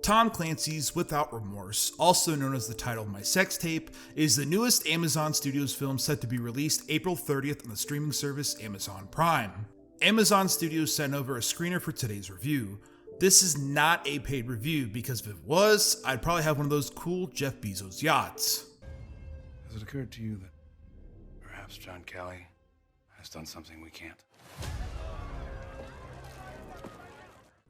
Tom Clancy's Without Remorse, also known as the title of my sex tape, is the newest Amazon Studios film set to be released April 30th on the streaming service Amazon Prime. Amazon Studios sent over a screener for today's review. This is not a paid review because if it was, I'd probably have one of those cool Jeff Bezos yachts. Has it occurred to you that perhaps John Kelly has done something we can't?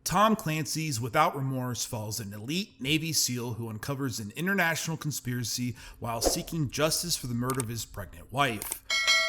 Tom Clancy's Without Remorse follows an elite Navy SEAL who uncovers an international conspiracy while seeking justice for the murder of his pregnant wife.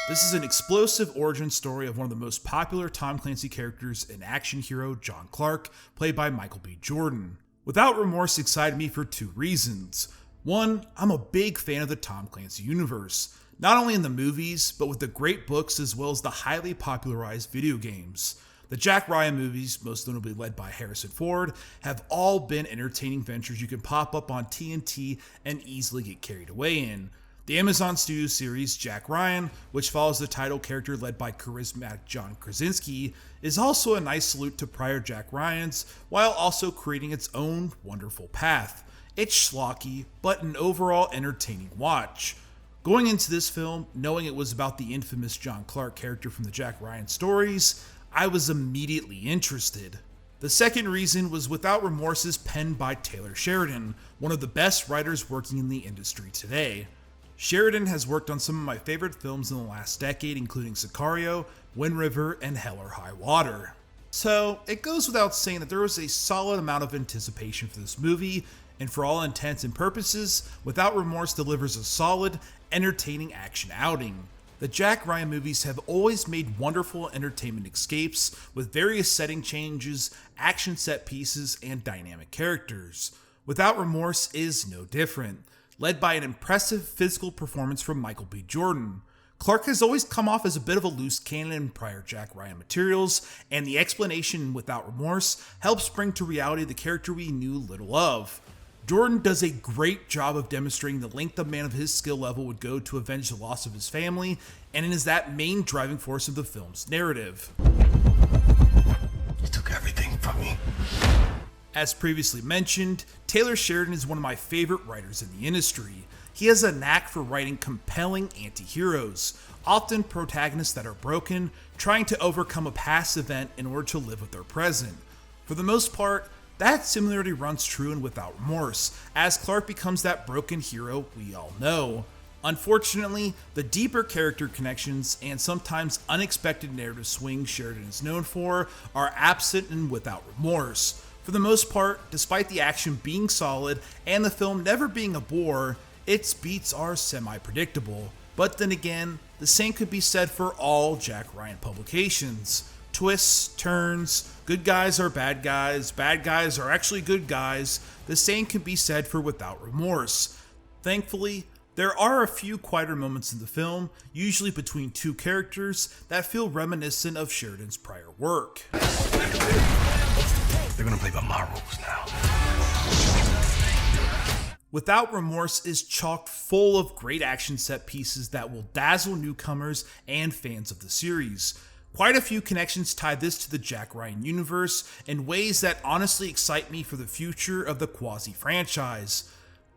This is an explosive origin story of one of the most popular Tom Clancy characters and action hero John Clark, played by Michael B. Jordan. Without Remorse excited me for two reasons. One, I'm a big fan of the Tom Clancy universe, not only in the movies, but with the great books as well as the highly popularized video games. The Jack Ryan movies, most notably led by Harrison Ford, have all been entertaining ventures you can pop up on TNT and easily get carried away in. The Amazon Studios series Jack Ryan, which follows the title character led by charismatic John Krasinski, is also a nice salute to prior Jack Ryans, while also creating its own wonderful path. It's schlocky, but an overall entertaining watch. Going into this film, knowing it was about the infamous John Clark character from the Jack Ryan stories, I was immediately interested. The second reason was Without Remorse is penned by Taylor Sheridan, one of the best writers working in the industry today. Sheridan has worked on some of my favorite films in the last decade, including Sicario, Wind River, and Hell or High Water. So, it goes without saying that there was a solid amount of anticipation for this movie, and for all intents and purposes, Without Remorse delivers a solid, entertaining action outing. The Jack Ryan movies have always made wonderful entertainment escapes with various setting changes, action set pieces, and dynamic characters. Without Remorse is no different, led by an impressive physical performance from Michael B. Jordan. Clark has always come off as a bit of a loose cannon in prior Jack Ryan materials, and the explanation in Without Remorse helps bring to reality the character we knew little of. Jordan does a great job of demonstrating the length a man of his skill level would go to avenge the loss of his family, and is that main driving force of the film's narrative. You took everything from me. As previously mentioned, Taylor Sheridan is one of my favorite writers in the industry. He has a knack for writing compelling anti-heroes, often protagonists that are broken, trying to overcome a past event in order to live with their present. For the most part, that similarity runs true in Without Remorse, as Clark becomes that broken hero we all know. Unfortunately, the deeper character connections and sometimes unexpected narrative swings Sheridan is known for are absent in Without Remorse. For the most part, despite the action being solid and the film never being a bore, its beats are semi-predictable. But then again, the same could be said for all Jack Ryan publications. Twists, turns, good guys are bad guys are actually good guys, the same can be said for Without Remorse. Thankfully, there are a few quieter moments in the film, usually between two characters, that feel reminiscent of Sheridan's prior work. They're gonna play by my rules now. Without Remorse is chock full of great action set pieces that will dazzle newcomers and fans of the series. Quite a few connections tie this to the Jack Ryan universe in ways that honestly excite me for the future of the quasi-franchise.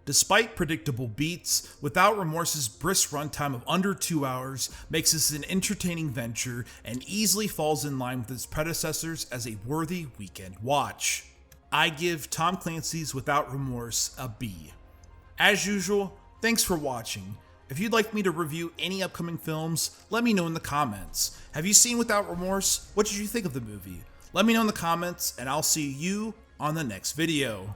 Despite predictable beats, Without Remorse's brisk runtime of under 2 hours makes this an entertaining venture and easily falls in line with its predecessors as a worthy weekend watch. I give Tom Clancy's Without Remorse a B. As usual, thanks for watching. If you'd like me to review any upcoming films, let me know in the comments. Have you seen Without Remorse? What did you think of the movie? Let me know in the comments, and I'll see you on the next video.